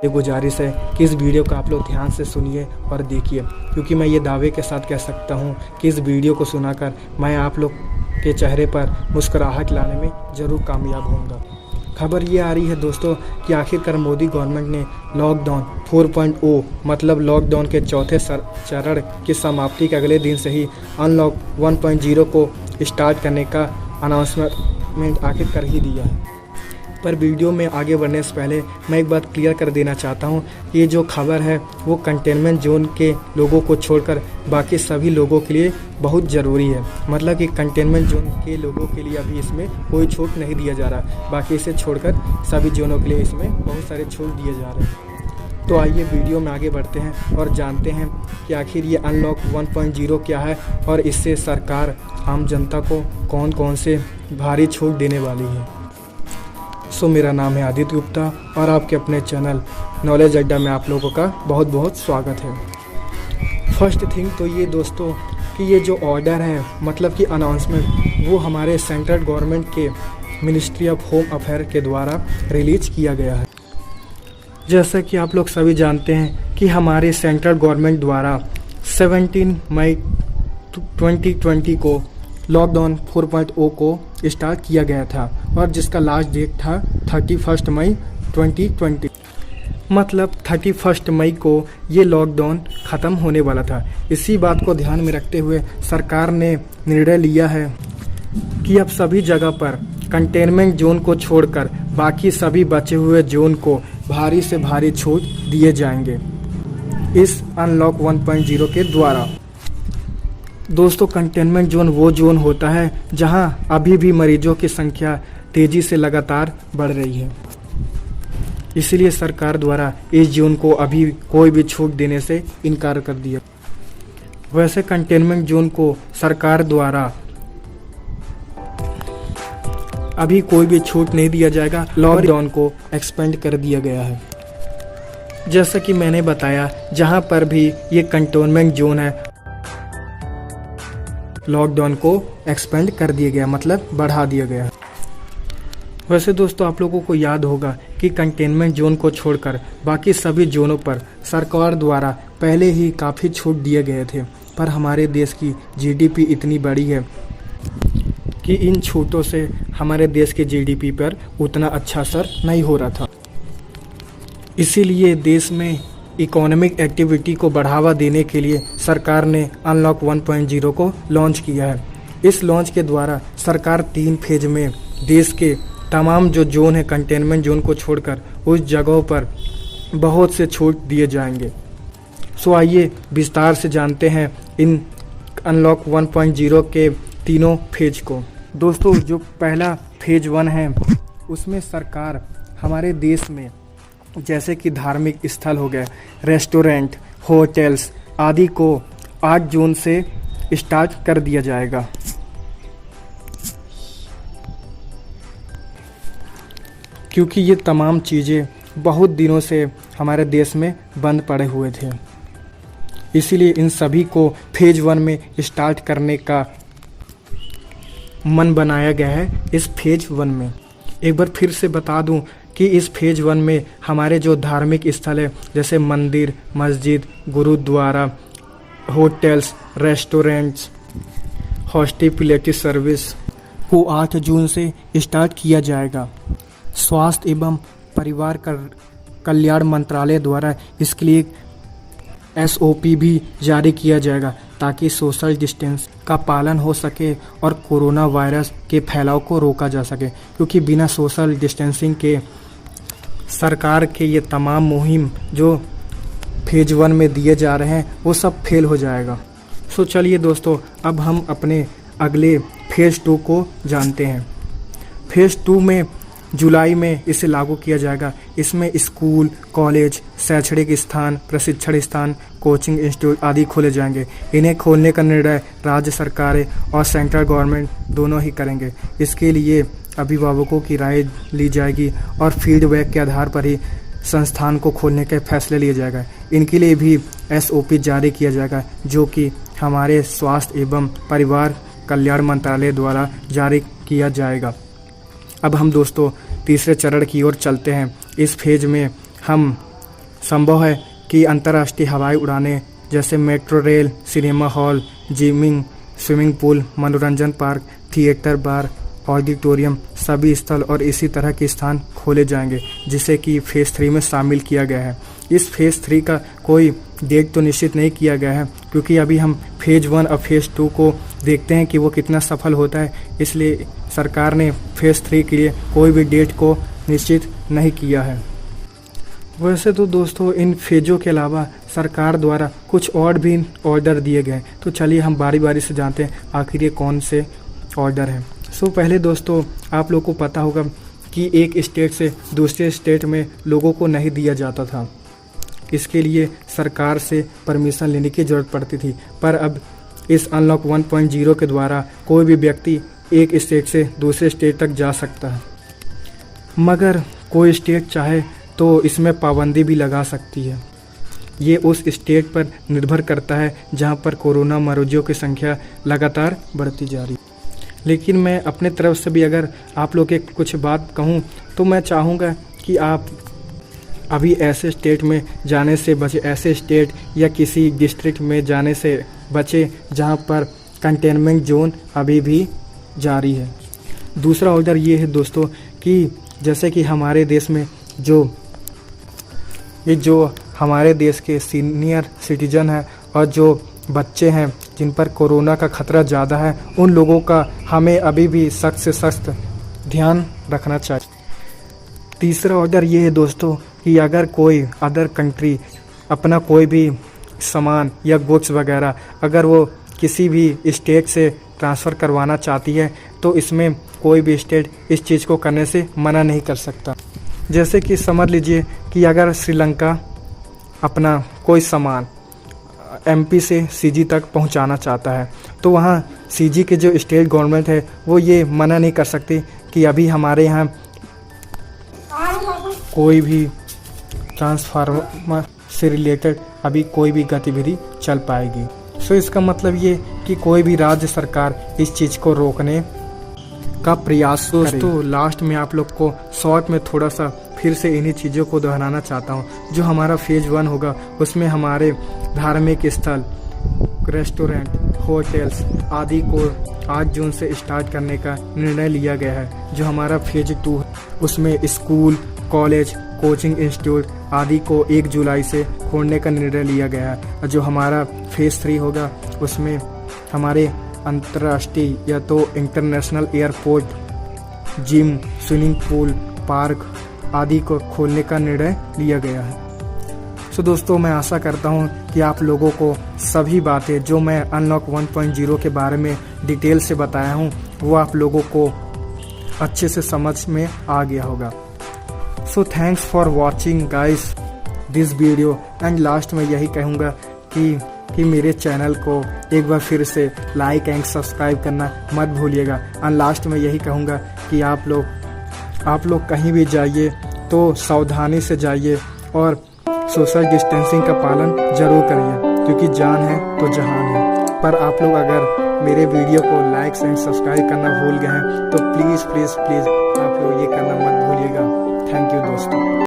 ये गुजारिश है कि इस वीडियो को आप लोग ध्यान से सुनिए और देखिए, क्योंकि मैं ये दावे के साथ कह सकता हूँ कि इस वीडियो को सुनाकर मैं आप लोग के चेहरे पर मुस्कुराहट लाने में ज़रूर कामयाब होऊंगा। खबर ये आ रही है दोस्तों कि आखिरकार मोदी गवर्नमेंट ने लॉकडाउन 4.0 मतलब लॉकडाउन के चौथे चरण की समाप्ति के अगले दिन से ही अनलॉक 1.0 को स्टार्ट करने का अनाउंसमेंट आखिर कर ही दिया है। पर वीडियो में आगे बढ़ने से पहले मैं एक बात क्लियर कर देना चाहता हूँ कि ये जो खबर है वो कंटेनमेंट जोन के लोगों को छोड़कर बाकी सभी लोगों के लिए बहुत ज़रूरी है। मतलब कि कंटेनमेंट जोन के लोगों के लिए अभी इसमें कोई छूट नहीं दिया जा रहा, बाकी इसे छोड़कर सभी जोनों के लिए इसमें बहुत सारे छूट दिए जा रहे हैं। तो आइए वीडियो में आगे बढ़ते हैं और जानते हैं कि आखिर ये अनलॉक 1.0 क्या है और इससे सरकार आम जनता को कौन कौन से भारी छूट देने वाली है। मेरा नाम है आदित्य गुप्ता और आपके अपने चैनल नॉलेज अड्डा में आप लोगों का बहुत बहुत स्वागत है। फर्स्ट थिंग तो ये दोस्तों कि ये जो ऑर्डर है मतलब कि अनाउंसमेंट वो हमारे सेंट्रल गवर्नमेंट के मिनिस्ट्री ऑफ होम अफेयर के द्वारा रिलीज किया गया है। जैसा कि आप लोग सभी जानते हैं कि हमारे सेंट्रल गवर्नमेंट द्वारा 17 मई 2020 को लॉकडाउन 4.0 को स्टार्ट किया गया था और जिसका लास्ट डेट था 31 मई 2020। मतलब 31 मई को ये लॉकडाउन ख़त्म होने वाला था। इसी बात को ध्यान में रखते हुए सरकार ने निर्णय लिया है कि अब सभी जगह पर कंटेनमेंट जोन को छोड़कर बाकी सभी बचे हुए जोन को भारी से भारी छूट दिए जाएंगे इस अनलॉक 1.0 के द्वारा। दोस्तों कंटेनमेंट जोन वो जोन होता है जहां अभी भी मरीजों की संख्या तेजी से लगातार बढ़ रही है, इसलिए सरकार द्वारा इस जोन को अभी कोई भी छूट देने से इनकार कर दिया। वैसे कंटेनमेंट जोन को सरकार द्वारा अभी कोई भी छूट नहीं दिया जाएगा, लॉकडाउन को एक्सपेंड कर दिया गया है। जैसा कि मैंने बताया जहां पर भी ये कंटेनमेंट जोन है लॉकडाउन को एक्सपेंड कर दिया गया मतलब बढ़ा दिया गया। वैसे दोस्तों आप लोगों को याद होगा कि कंटेनमेंट जोन को छोड़कर बाकी सभी जोनों पर सरकार द्वारा पहले ही काफ़ी छूट दिए गए थे, पर हमारे देश की जीडीपी इतनी बड़ी है कि इन छूटों से हमारे देश के जीडीपी पर उतना अच्छा असर नहीं हो रहा था। इसीलिए देश में इकोनॉमिक एक्टिविटी को बढ़ावा देने के लिए सरकार ने अनलॉक 1.0 को लॉन्च किया है। इस लॉन्च के द्वारा सरकार 3 फेज में देश के तमाम जो जोन है कंटेनमेंट जोन को छोड़कर उस जगहों पर बहुत से छूट दिए जाएंगे। आइए विस्तार से जानते हैं इन अनलॉक 1.0 के तीनों फेज को। दोस्तों जो पहला फेज 1 है उसमें सरकार हमारे देश में जैसे कि धार्मिक स्थल हो गए, रेस्टोरेंट, होटल्स आदि को 8 जून से स्टार्ट कर दिया जाएगा। क्योंकि ये तमाम चीज़ें बहुत दिनों से हमारे देश में बंद पड़े हुए थे, इसीलिए इन सभी को फेज 1 में स्टार्ट करने का मन बनाया गया है इस फेज 1 में। एक बार फिर से बता दूं कि इस फेज 1 में हमारे जो धार्मिक स्थल है जैसे मंदिर, मस्जिद, गुरुद्वारा, होटल्स, रेस्टोरेंट्स, हॉस्पिटैलिटी सर्विस को 8 जून से स्टार्ट किया जाएगा। स्वास्थ्य एवं परिवार कल्याण मंत्रालय द्वारा इसके लिए SOP भी जारी किया जाएगा ताकि सोशल डिस्टेंस का पालन हो सके और कोरोना वायरस के फैलाव को रोका जा सके, क्योंकि बिना सोशल डिस्टेंसिंग के सरकार के ये तमाम मुहिम जो फेज 1 में दिए जा रहे हैं वो सब फेल हो जाएगा। चलिए दोस्तों अब हम अपने अगले फेज 2 को जानते हैं। फेज 2 में जुलाई में इसे लागू किया जाएगा। इसमें स्कूल, कॉलेज, शैक्षणिक स्थान, प्रशिक्षण स्थान, कोचिंग इंस्टीट्यूट आदि खोले जाएंगे। इन्हें खोलने का निर्णय राज्य सरकारें और सेंट्रल गवर्नमेंट दोनों ही करेंगे। इसके लिए अभिभावकों की राय ली जाएगी और फीडबैक के आधार पर ही संस्थान को खोलने के फैसले लिए जाएगा। इनके लिए भी SOP जारी किया जाएगा जो कि हमारे स्वास्थ्य एवं परिवार कल्याण मंत्रालय द्वारा जारी किया जाएगा। अब हम दोस्तों तीसरे चरण की ओर चलते हैं। इस फेज में हम संभव है कि अंतर्राष्ट्रीय हवाई उड़ानें जैसे metro rail, cinema hall, gymming, swimming pool, मनोरंजन पार्क, थिएटर, बार, ऑडिटोरियम, सभी स्थल और इसी तरह के स्थान खोले जाएंगे, जिसे कि फेज़ 3 में शामिल किया गया है। इस फेज़ 3 का कोई डेट तो निश्चित नहीं किया गया है, क्योंकि अभी हम फेज़ 1 और फेज़ 2 को देखते हैं कि वो कितना सफल होता है। इसलिए सरकार ने फेज़ 3 के लिए कोई भी डेट को निश्चित नहीं किया है। वैसे तो दोस्तों इन फेजों के अलावा सरकार द्वारा कुछ और भी ऑर्डर दिए गए, तो चलिए हम बारी बारी से जानते हैं आखिर ये कौन से ऑर्डर हैं। पहले दोस्तों आप लोगों को पता होगा कि एक स्टेट से दूसरे स्टेट में लोगों को नहीं दिया जाता था, इसके लिए सरकार से परमिशन लेने की ज़रूरत पड़ती थी। पर अब इस अनलॉक 1.0 के द्वारा कोई भी व्यक्ति एक स्टेट से दूसरे स्टेट तक जा सकता है, मगर कोई स्टेट चाहे तो इसमें पाबंदी भी लगा सकती है। ये उस स्टेट पर निर्भर करता है जहां पर कोरोना मरीजों की संख्या लगातार बढ़ती जा रही है। लेकिन मैं अपने तरफ से भी अगर आप लोग के कुछ बात कहूं तो मैं चाहूँगा कि आप अभी ऐसे स्टेट में जाने से बचे, ऐसे स्टेट या किसी डिस्ट्रिक्ट में जाने से बचे जहां पर कंटेनमेंट जोन अभी भी जारी है। दूसरा ऑर्डर ये है दोस्तों कि जैसे कि हमारे देश में जो हमारे देश के सीनियर सिटीजन हैं और जो बच्चे हैं जिन पर कोरोना का खतरा ज़्यादा है, उन लोगों का हमें अभी भी सख्त से सख्त ध्यान रखना चाहिए। तीसरा ऑर्डर ये है दोस्तों कि अगर कोई अदर कंट्री अपना कोई भी सामान या गुड्स वगैरह अगर वो किसी भी स्टेट से ट्रांसफ़र करवाना चाहती है तो इसमें कोई भी स्टेट इस चीज़ को करने से मना नहीं कर सकता। जैसे कि समझ लीजिए कि अगर श्रीलंका अपना कोई सामान एमपी से सीजी तक पहुंचाना चाहता है तो वहां सीजी के जो स्टेट गवर्नमेंट है वो ये मना नहीं कर सकती कि अभी हमारे यहाँ कोई भी ट्रांसफार्मर से रिलेटेड अभी कोई भी गतिविधि चल पाएगी। इसका मतलब ये कि कोई भी राज्य सरकार इस चीज़ को रोकने का प्रयास दोस्तों लास्ट में आप लोग को शॉर्ट में थोड़ा सा फिर से इन्हीं चीज़ों को दोहराना चाहता हूँ। जो हमारा फेज़ 1 होगा उसमें हमारे धार्मिक स्थल, रेस्टोरेंट, होटल्स आदि को 8 जून से स्टार्ट करने का निर्णय लिया गया है। जो हमारा फेज़ 2 उसमें स्कूल, कॉलेज, कोचिंग इंस्टीट्यूट आदि को 1 जुलाई से खोलने का निर्णय लिया गया है। और जो हमारा फेज़ 3 होगा उसमें हमारे अंतर्राष्ट्रीय या तो international airport, gym, swimming pool, park आदि को खोलने का निर्णय लिया गया है। दोस्तों मैं आशा करता हूं कि आप लोगों को सभी बातें जो मैं अनलॉक 1.0 के बारे में डिटेल से बताया हूं वो आप लोगों को अच्छे से समझ में आ गया होगा। Thanks for watching guys this video. And last में यही कहूँगा कि मेरे चैनल को एक बार फिर से लाइक एंड सब्सक्राइब करना मत भूलिएगा। एंड लास्ट में यही कहूँगा कि आप लोग कहीं भी जाइए तो सावधानी से जाइए और सोशल डिस्टेंसिंग का पालन जरूर करिए, क्योंकि जान है तो जहान है। पर आप लोग अगर मेरे वीडियो को लाइक एंड सब्सक्राइब करना भूल गए हैं तो प्लीज़ आप लोग ये करना मत